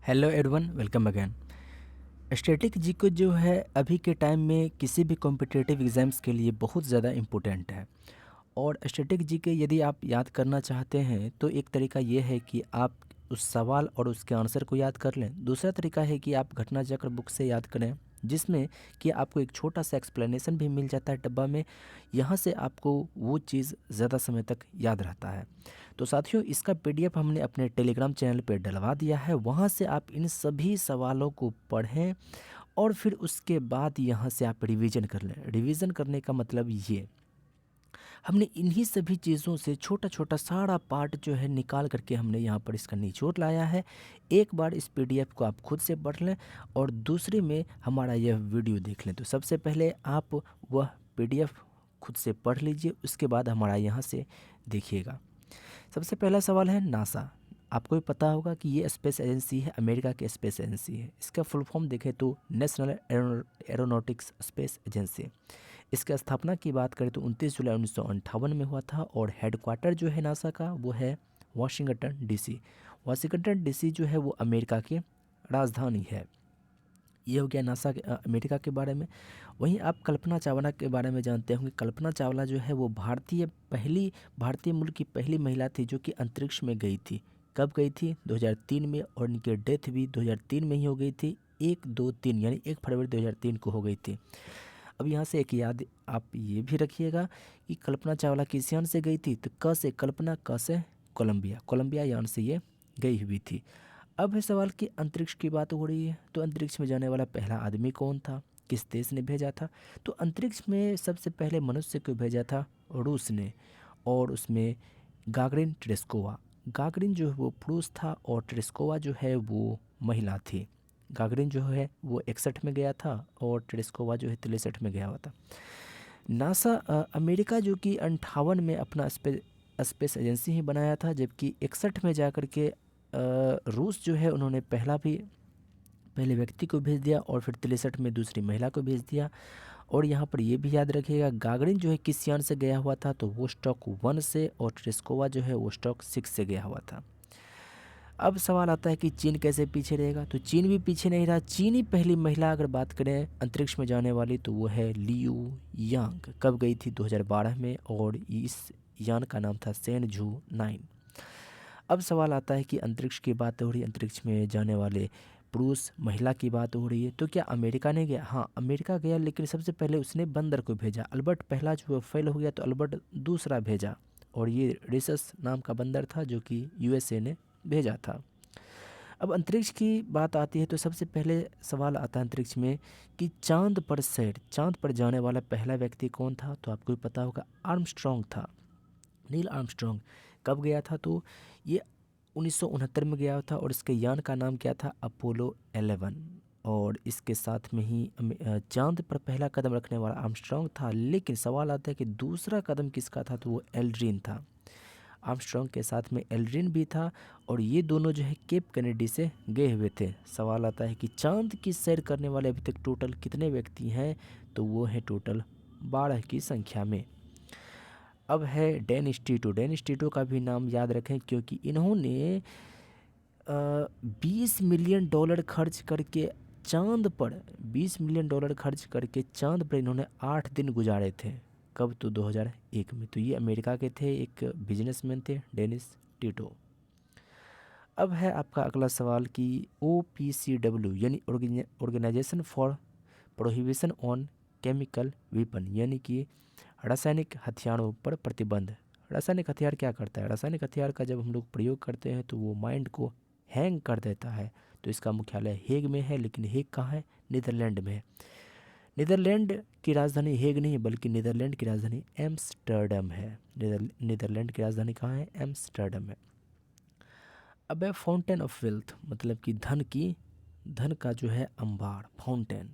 Hello everyone, welcome again. Static GK जो है अभी के टाइम में किसी भी कॉम्पिटिटिव एग्ज़ाम्स के लिए बहुत ज़्यादा इम्पोर्टेंट है। और स्टैटिक जीके यदि आप याद करना चाहते हैं तो एक तरीका ये है कि आप उस सवाल और उसके आंसर को याद कर लें। दूसरा तरीका है कि आप घटना चक्र बुक से याद करें, जिसमें कि आपको एक छोटा सा एक्सप्लेनेशन भी मिल जाता है डब्बा में। यहाँ से आपको वो चीज़ ज़्यादा समय तक याद रहता है। तो साथियों, इसका पीडीएफ हमने अपने टेलीग्राम चैनल पे डलवा दिया है। वहाँ से आप इन सभी सवालों को पढ़ें और फिर उसके बाद यहाँ से आप रिवीजन कर लें। रिवीजन करने का मतलब ये, हमने इन्हीं सभी चीज़ों से छोटा छोटा सारा पार्ट जो है निकाल करके हमने यहाँ पर इसका निचोड़ लाया है। एक बार इस पीडीएफ को आप खुद से पढ़ लें और दूसरे में हमारा यह वीडियो देख लें। तो सबसे पहले आप वह पीडीएफ खुद से पढ़ लीजिए, उसके बाद हमारा यहाँ से देखिएगा। सबसे पहला सवाल है नासा। आपको भी पता होगा कि ये स्पेस एजेंसी है, अमेरिका की स्पेस एजेंसी है। इसका फुल फॉर्म देखें तो नेशनल एरोनॉटिक्स स्पेस एजेंसी। इसकी स्थापना की बात करें तो 29 जुलाई 1958 में हुआ था और हेडक्वार्टर जो है नासा का वो है वाशिंगटन डीसी। वाशिंगटन डीसी जो है वो अमेरिका की राजधानी है। ये हो गया नासा के अमेरिका के बारे में। वहीं आप कल्पना चावला के बारे में जानते होंगे। कल्पना चावला जो है वो भारतीय मूल की पहली महिला थी जो कि अंतरिक्ष में गई थी। कब गई थी? 2003 में, और इनकी डेथ भी 2003 में ही हो गई थी। 1-2-3 यानी 1 फरवरी 2003 को हो गई थी। अब यहाँ से एक याद आप ये भी रखिएगा कि कल्पना चावला किस यान से गई थी। तो क से कल्पना, क से कोलंबिया यान से ये गई हुई थी। अब है सवाल कि अंतरिक्ष की बात हो रही है, तो अंतरिक्ष में जाने वाला पहला आदमी कौन था, किस देश ने भेजा था? तो अंतरिक्ष में सबसे पहले मनुष्य को भेजा था रूस ने, और उसमें गागरिन टेरेस्कोवा। गागरिन जो है वो पुरुष था और टेरेस्कोवा जो है वो महिला थी। गागरिन जो है वो 61 में गया था और टेरेस्कोवा जो है 63 में गया हुआ था। नासा अमेरिका जो कि 58 में अपना स्पेस एजेंसी ही बनाया था, जबकि 61 में जा कर के रूस जो है उन्होंने पहले व्यक्ति को भेज दिया और फिर 63 में दूसरी महिला को भेज दिया। और यहाँ पर ये भी याद रखिएगा गागरिन जो है किस यान से गया हुआ था, तो वो स्टॉक 1 से, और टेरेस्कोवा जो है वो स्टॉक 6 से गया हुआ था। अब सवाल आता है कि चीन कैसे पीछे रहेगा। तो चीन भी पीछे नहीं रहा। चीनी पहली महिला अगर बात करें अंतरिक्ष में जाने वाली तो वो है लियू यांग। कब गई थी? 2012 में, और इस यान का नाम था सेनझू 9। अब सवाल आता है कि अंतरिक्ष की बात हो रही है, अंतरिक्ष में जाने वाले पुरुष महिला की बात हो रही है, तो क्या अमेरिका ने गया? हाँ, अमेरिका गया, लेकिन सबसे पहले उसने बंदर को भेजा। अल्बर्ट पहला जो है फेल हो गया, तो अल्बर्ट दूसरा भेजा, और ये रिसस नाम का बंदर था जो कि यूएसए ने भेजा था। अब अंतरिक्ष की बात आती है तो सबसे पहले सवाल आता है अंतरिक्ष में कि चांद पर जाने वाला पहला व्यक्ति कौन था? तो आपको भी पता होगा, आर्मस्ट्रॉन्ग था, नील आर्मस्ट्रॉन्ग। कब गया था? तो ये 1969 में गया था, और इसके यान का नाम क्या था? अपोलो 11। और इसके साथ में ही चांद पर पहला कदम रखने वाला आर्मस्ट्रॉन्ग था। लेकिन सवाल आता है कि दूसरा कदम किसका था? तो वो एल्ड्रिन था। आर्मस्ट्रॉन्ग के साथ में एल्ड्रिन भी था, और ये दोनों जो है केप कैनेडी से गए हुए थे। सवाल आता है कि चांद की सैर करने वाले अभी तक टोटल कितने व्यक्ति हैं? तो वो है टोटल 12 की संख्या में। अब है डैन स्टीटो। डैन स्टीटो का भी नाम याद रखें, क्योंकि इन्होंने 20 मिलियन डॉलर खर्च करके चांद पर 20 मिलियन डॉलर खर्च करके चांद पर इन्होंने 8 दिन गुजारे थे। कब? तो 2001 में। तो ये अमेरिका के थे, एक बिजनेसमैन थे, डेनिस टीटो। अब है आपका अगला सवाल कि OPCW यानी organisation for prohibition on chemical weapon, यानी कि रासायनिक हथियारों पर प्रतिबंध। रासायनिक हथियार क्या करता है? रासायनिक हथियार का जब हम लोग प्रयोग करते हैं तो वो माइंड को हैंग कर देता है। तो इसका मुख्यालय हेग में है, लेकिन हेग कहाँ है? नीदरलैंड में है। नीदरलैंड की राजधानी हेग नहीं है, बल्कि नीदरलैंड की राजधानी एम्स्टर्डम है। नीदरलैंड की राजधानी कहाँ है? एम्स्टर्डम है। अब है फाउंटेन ऑफ वेल्थ, मतलब कि धन का जो है अंबार, फाउंटेन।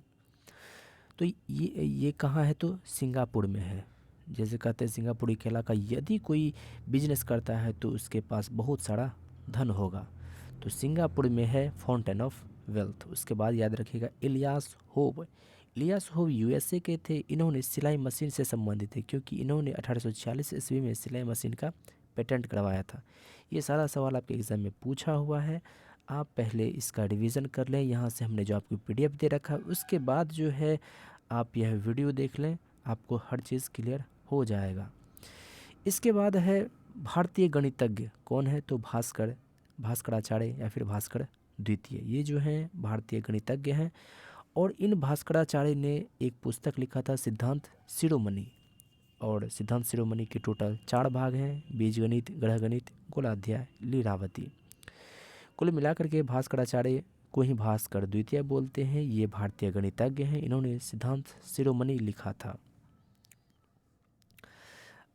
तो ये कहाँ है? तो सिंगापुर में है। जैसे कहते हैं सिंगापुरी खेला का, यदि कोई बिजनेस करता है तो उसके पास बहुत सारा धन होगा। तो सिंगापुर में है फाउंटेन ऑफ वेल्थ। उसके बाद याद रखिएगा इलियास होव। इलियास होव यूएसए के थे। इन्होंने सिलाई मशीन से संबंधित है, क्योंकि इन्होंने 1846 ईस्वी में सिलाई मशीन का पेटेंट करवाया था। ये सारा सवाल आपके एग्ज़ाम में पूछा हुआ है। आप पहले इसका रिवीजन कर लें। यहाँ से हमने जो आपको पीडीएफ दे रखा है उसके बाद जो है आप यह वीडियो देख लें, आपको हर चीज़ क्लियर हो जाएगा। इसके बाद है भारतीय गणितज्ञ कौन है, तो भास्कराचार्य या फिर भास्कर द्वितीय, ये जो हैं भारतीय गणितज्ञ हैं। और इन भास्कराचार्य ने एक पुस्तक लिखा था सिद्धांत शिरोमणि, और सिद्धांत शिरोमणि के टोटल 4 भाग हैं, बीजगणित, ग्रहगणित, गोलाध्याय, लीलावती। कुल मिलाकर के भास्कराचार्य को ही भास्कर द्वितीय बोलते हैं। ये भारतीय गणितज्ञ हैं, इन्होंने सिद्धांत शिरोमणि लिखा था।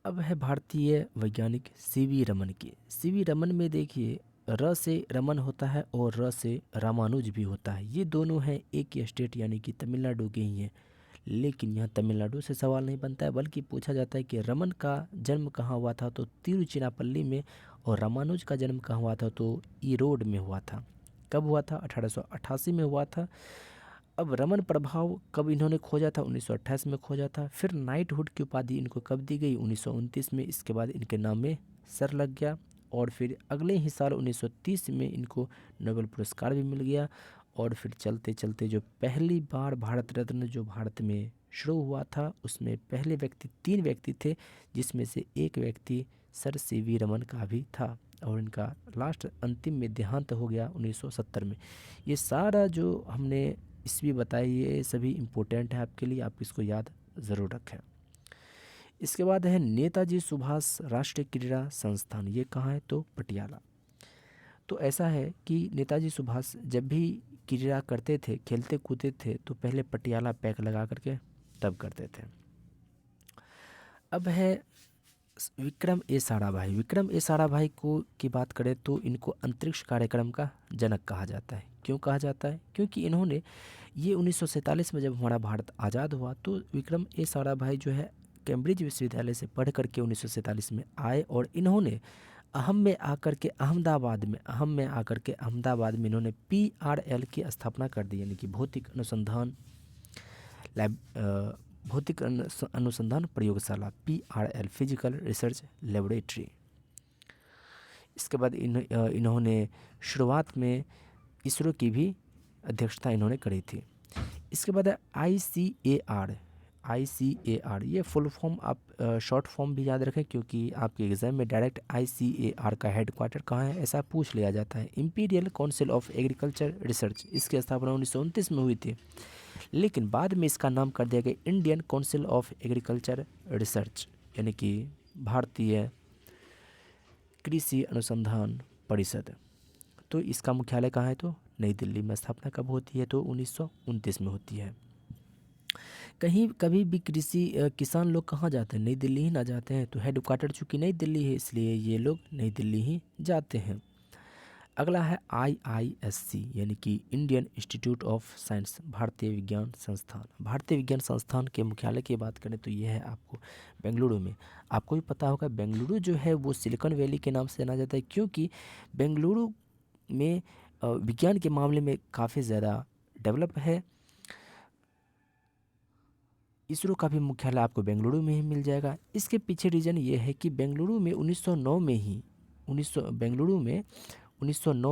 अब है भारतीय वैज्ञानिक सीवी रमन की। सीवी रमन में देखिए र से रमन होता है और र से रामानुज भी होता है। ये दोनों हैं एक ही स्टेट यानी कि तमिलनाडु के ही हैं, लेकिन यहाँ तमिलनाडु से सवाल नहीं बनता है, बल्कि पूछा जाता है कि रमन का जन्म कहाँ हुआ था, तो तिरुचिरापल्ली में, और रामानुज का जन्म कहाँ हुआ था, तो ईरोड में हुआ था। कब हुआ था, 1888 में हुआ था। अब रमन प्रभाव कब इन्होंने खोजा था, 1928 में खोजा था। फिर नाइटहुड की उपाधि इनको कब दी गई, 1929 में। इसके बाद इनके नाम में सर लग गया, और फिर अगले ही साल 1930 में इनको नोबेल पुरस्कार भी मिल गया। और फिर चलते चलते जो पहली बार भारत रत्न जो भारत में शुरू हुआ था, उसमें पहले व्यक्ति 3 व्यक्ति थे, जिसमें से एक व्यक्ति सर सीवी रमन का भी था, और इनका लास्ट अंतिम में देहांत हो गया 1970 में। ये सारा जो हमने ईस्वी बताई ये सभी इम्पोर्टेंट है आपके लिए, आप इसको याद ज़रूर रखें। इसके बाद है नेताजी सुभाष राष्ट्रीय क्रीड़ा संस्थान, ये कहाँ है, तो पटियाला। तो ऐसा है कि नेताजी सुभाष जब भी क्रीड़ा करते थे, खेलते कूदते थे, तो पहले पटियाला पैक लगा करके तब करते थे। अब है विक्रम ए साराभाई। विक्रम ए साराभाई को की बात करें तो इनको अंतरिक्ष कार्यक्रम का जनक कहा जाता है। क्यों कहा जाता है, क्योंकि इन्होंने ये 1947 में जब हमारा भारत आज़ाद हुआ, तो विक्रम ए साराभाई जो है कैम्ब्रिज विश्वविद्यालय से पढ़ करके 1947 में आए, और इन्होंने अहम में आकर के अहमदाबाद में इन्होंने PRL की स्थापना कर दी, यानी कि भौतिक अनुसंधान प्रयोगशाला, PRL, फिजिकल रिसर्च लेबोरेटरी। इसके बाद इन्होंने शुरुआत में इसरो की भी अध्यक्षता इन्होंने करी थी। इसके बाद ICAR, ये फुल फॉर्म आप शॉर्ट फॉर्म भी याद रखें, क्योंकि आपके एग्ज़ाम में डायरेक्ट ICAR का हेडक्वार्टर कहाँ है ऐसा पूछ लिया जाता है। Imperial council of agriculture research, इसकी स्थापना 1929 में हुई थी, लेकिन बाद में इसका नाम कर दिया गया Indian council of agriculture research, यानी कि भारतीय कृषि अनुसंधान परिषद। तो इसका मुख्यालय कहाँ है, तो नई दिल्ली में। स्थापना कब होती है, तो 1929 में होती है। कहीं कभी भी किसान लोग कहाँ जाते हैं, नई दिल्ली ही ना जाते हैं। तो हेडक्वार्टर चूँकि नई दिल्ली है, इसलिए ये लोग नई दिल्ली ही जाते हैं। अगला है IISc, यानी कि इंडियन इंस्टीट्यूट ऑफ साइंस, भारतीय विज्ञान संस्थान। भारतीय विज्ञान संस्थान के मुख्यालय की बात करें तो ये है आपको बेंगलुरु में। आपको भी पता होगा बेंगलुरु जो है वो सिलिकॉन वैली के नाम से जाना जाता है, क्योंकि बेंगलुरु में विज्ञान के मामले में काफ़ी ज़्यादा डेवलप है। इसरो का भी मुख्यालय आपको बेंगलुरु में ही मिल जाएगा। इसके पीछे रीज़न ये है कि बेंगलुरु में 1909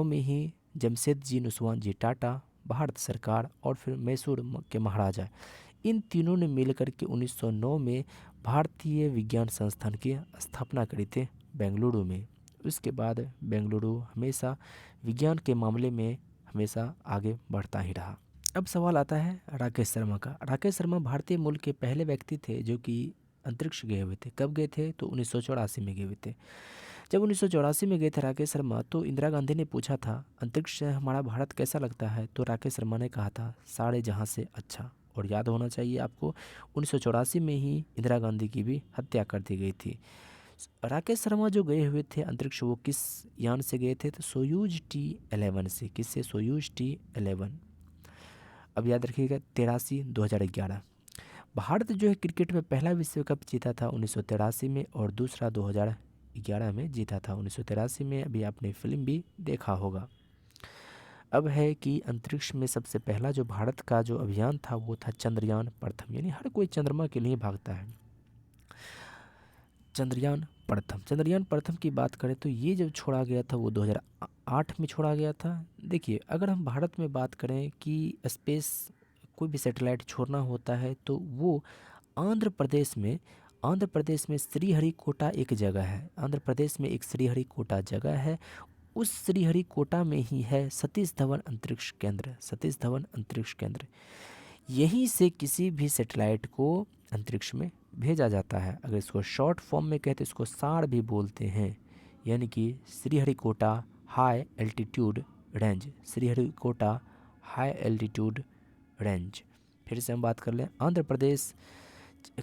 में ही जमशेदजी नुसवान टाटा, भारत सरकार और फिर मैसूर के महाराजा, इन तीनों ने मिलकर के 1909 में भारतीय विज्ञान संस्थान की स्थापना करी थी बेंगलुरु में। उसके बाद बेंगलुरु हमेशा विज्ञान के मामले में हमेशा आगे बढ़ता ही रहा। अब सवाल आता है राकेश शर्मा का। राकेश शर्मा भारतीय मूल के पहले व्यक्ति थे जो कि अंतरिक्ष गए हुए थे। कब गए थे, तो 1984 में गए हुए थे। जब 1984 में गए थे राकेश शर्मा, तो इंदिरा गांधी ने पूछा था अंतरिक्ष से हमारा भारत कैसा लगता है, तो राकेश शर्मा ने कहा था सारे जहां से अच्छा। और याद होना चाहिए आपको 1984 में ही इंदिरा गांधी की भी हत्या कर दी गई थी। राकेश शर्मा जो गए हुए थे अंतरिक्ष, वो किस यान से गए थे, तो सोयूज T11 से। किससे, सोयूज T11। अब याद रखिएगा 2011। भारत जो है क्रिकेट में पहला विश्व कप जीता था 1983 में, और दूसरा 2011 में जीता था। 1983 में अभी आपने फिल्म भी देखा होगा। अब है कि अंतरिक्ष में सबसे पहला जो भारत का जो अभियान था वो था चंद्रयान प्रथम, यानी हर कोई चंद्रमा के लिए भागता है। चंद्रयान प्रथम की बात करें तो ये जब छोड़ा गया था वो 2008 में छोड़ा गया था। देखिए, अगर हम भारत में बात करें कि स्पेस कोई भी सैटेलाइट छोड़ना होता है तो वो आंध्र प्रदेश में श्रीहरिकोटा एक जगह है। आंध्र प्रदेश में एक श्रीहरिकोटा जगह है। उस श्रीहरिकोटा में ही है सतीश धवन अंतरिक्ष केंद्र। सतीश धवन अंतरिक्ष केंद्र, यहीं से किसी भी सैटेलाइट को अंतरिक्ष में भेजा जाता है। अगर इसको शॉर्ट फॉर्म में कहते इसको साड़ भी बोलते हैं, यानी कि Sriharikota high altitude range. Sriharikota high altitude range. फिर से हम बात कर लें, आंध्र प्रदेश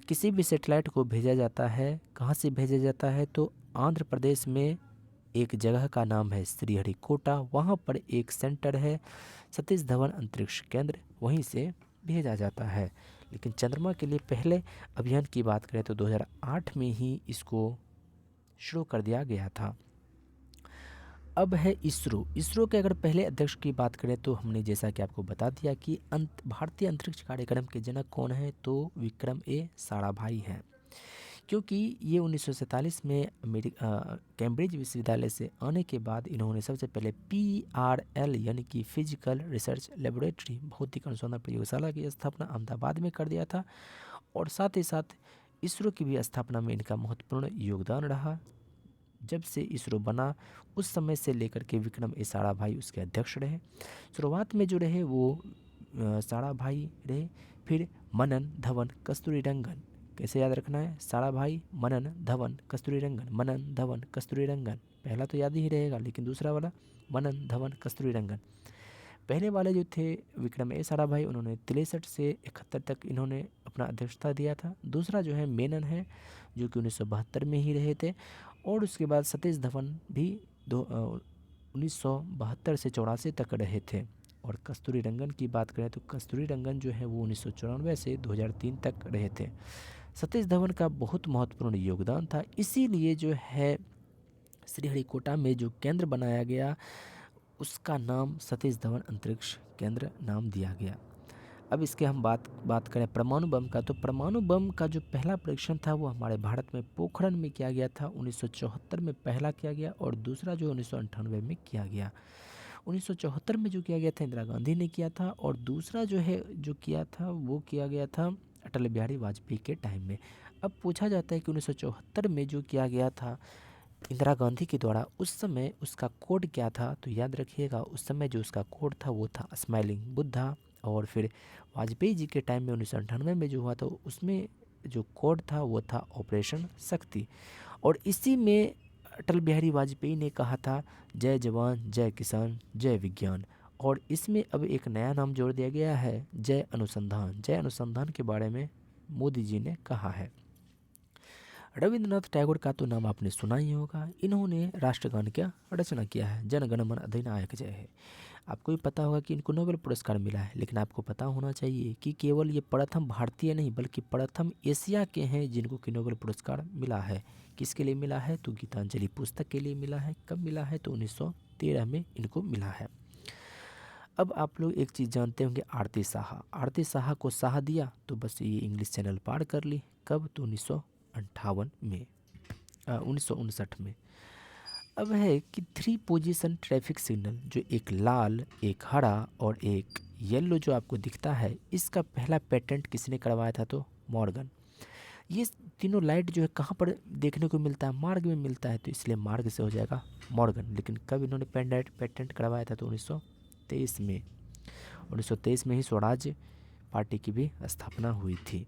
किसी भी सैटेलाइट को भेजा जाता है, कहाँ से भेजा जाता है तो आंध्र प्रदेश में एक जगह का नाम है श्रीहरिकोटा, वहाँ पर एक सेंटर है सतीश धवन अंतरिक्ष केंद्र, वहीं से भेजा जाता है। लेकिन चंद्रमा के लिए पहले अभियान की बात करें तो 2008 में ही इसको शुरू कर दिया गया था। अब है इसरो। इसरो के अगर पहले अध्यक्ष की बात करें तो हमने जैसा कि आपको बता दिया कि भारतीय अंतरिक्ष कार्यक्रम के जनक कौन है तो विक्रम ए साराभाई हैं, क्योंकि ये 1947 में कैम्ब्रिज विश्वविद्यालय से आने के बाद इन्होंने सबसे पहले PRL यानी कि फिजिकल रिसर्च लेबोरेटरी, भौतिक अनुसंधान प्रयोगशाला की स्थापना अहमदाबाद में कर दिया था। और साथ ही साथ इसरो की भी स्थापना में इनका महत्वपूर्ण योगदान रहा। जब से इसरो बना उस समय से लेकर के विक्रम ए साराभाई उसके अध्यक्ष रहे। शुरुआत में जो रहे वो साराभाई रहे, फिर मनन धवन कस्तूरीरंगन। कैसे याद रखना है, साराभाई मनन धवन कस्तूरीरंगन, मनन धवन कस्तूरीरंगन। पहला तो याद ही रहेगा, लेकिन दूसरा वाला मनन धवन कस्तूरीरंगन। पहले वाले जो थे विक्रम ए साराभाई, उन्होंने 63 से 71 तक इन्होंने अपना अध्यक्षता दिया था। दूसरा जो है मेनन है, जो कि 1972 में ही रहे थे। और उसके बाद सतीश धवन भी 1972 से 84 तक रहे थे। और कस्तूरीरंगन की बात करें तो कस्तूरीरंगन जो है वो 1994 से 2003 तक रहे थे। सतीश धवन का बहुत महत्वपूर्ण योगदान था, इसीलिए जो है श्रीहरिकोटा में जो केंद्र बनाया गया उसका नाम सतीश धवन अंतरिक्ष केंद्र नाम दिया गया। अब इसके हम बात करें परमाणु बम का, तो परमाणु बम का जो पहला परीक्षण था वो हमारे भारत में पोखरण में किया गया था। 1974 में पहला किया गया और दूसरा जो 1998 में किया गया। 1974 में जो किया गया था इंदिरा गांधी ने किया था, और दूसरा जो है जो किया था वो किया गया था अटल बिहारी वाजपेयी के टाइम में। अब पूछा जाता है कि 1974 में जो किया गया था इंदिरा गांधी के द्वारा, उस समय उसका कोड क्या था, तो याद रखिएगा उस समय जो उसका कोड था वो था स्माइलिंग बुद्धा। और फिर वाजपेयी जी के टाइम में 1998 में जो हुआ था उसमें जो कोड था वो था ऑपरेशन शक्ति। और इसी में अटल बिहारी वाजपेयी ने कहा था जय जवान जय किसान जय विज्ञान। और इसमें अब एक नया नाम जोड़ दिया गया है जय अनुसंधान। जय अनुसंधान के बारे में मोदी जी ने कहा है। रविंद्रनाथ टैगोर का तो नाम आपने सुना ही होगा। इन्होंने राष्ट्रगान का रचना किया है, जन गण मन अधिनायक जय है। आपको भी पता होगा कि इनको नोबेल पुरस्कार मिला है, लेकिन आपको पता होना चाहिए कि केवल ये प्रथम भारतीय नहीं बल्कि प्रथम एशिया के हैं जिनको कि नोबेल पुरस्कार मिला है। किसके लिए मिला है, तो गीतांजलि पुस्तक के लिए मिला है। कब मिला है, तो 1913 में इनको मिला है। अब आप लोग एक चीज़ जानते होंगे, आरती शाह। आरती शाह को शाह दिया तो बस ये इंग्लिश चैनल पार कर ली। कब, तो 1958 में 1959 में। अब है कि 3 पोजीशन ट्रैफिक सिग्नल, जो एक लाल, एक हरा और एक येलो जो आपको दिखता है, इसका पहला पेटेंट किसने करवाया था, तो मॉर्गन। ये तीनों लाइट जो है कहाँ पर देखने को मिलता है, मार्ग में मिलता है, तो इसलिए मार्ग से हो जाएगा मॉर्गन। लेकिन कब इन्होंने पेटेंट करवाया था, तो 1923 में। 1923 में ही स्वराज पार्टी की भी स्थापना हुई थी।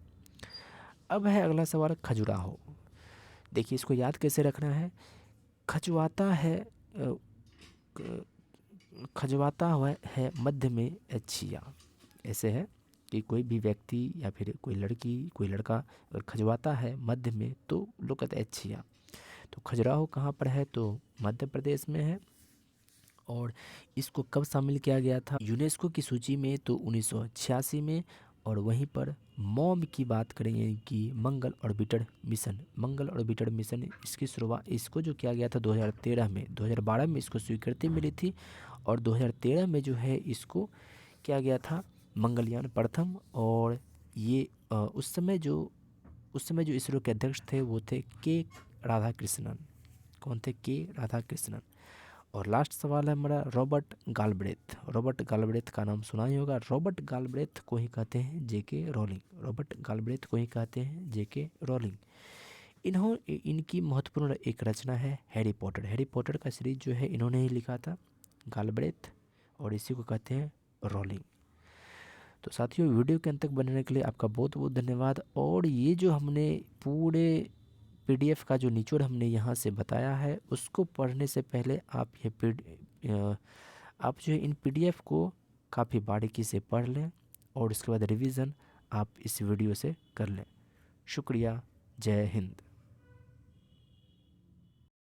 अब है अगला सवाल, खजुराहो। देखिए इसको याद कैसे रखना है, खजुआता है खजुआता हुआ है मध्य में एछिया। ऐसे है कि कोई भी व्यक्ति या फिर कोई लड़की कोई लड़का अगर खजुआता है मध्य में तो लोग कहते हैं एछिया। तो खजुराहो कहाँ पर है, तो मध्य प्रदेश में है। और इसको कब शामिल किया गया था यूनेस्को की सूची में, तो 1986 में। और वहीं पर मॉम की बात करें कि मंगल ऑर्बिटर मिशन, इसकी शुरुआत इसको जो किया गया था 2013 में। 2012 में इसको स्वीकृति मिली थी और 2013 में जो है इसको किया गया था मंगलयान प्रथम। और ये उस समय जो इसरो के अध्यक्ष थे वो थे के राधाकृष्णन। कौन थे, के राधाकृष्णन। और लास्ट सवाल है हमारा रॉबर्ट गालब्रेथ। रॉबर्ट गालब्रेथ का नाम सुना ही होगा। रॉबर्ट गालब्रेथ को ही कहते हैं जेके रोलिंग। रॉबर्ट गालब्रेथ को ही कहते हैं जेके रोलिंग। इनकी महत्वपूर्ण एक रचना है हैरी पॉटर। हैरी पॉटर का सीरीज जो है इन्होंने ही लिखा था, गालब्रेथ, और इसी को कहते हैं रोलिंग। तो साथियों, वीडियो के अंत तक बनने के लिए आपका बहुत बहुत धन्यवाद। और ये जो हमने पूरे पीडीएफ का जो निचोड़ हमने यहाँ से बताया है, उसको पढ़ने से पहले आप जो है इन पीडीएफ को काफ़ी बारीकी से पढ़ लें और उसके बाद रिवीजन आप इस वीडियो से कर लें। शुक्रिया। जय हिंद।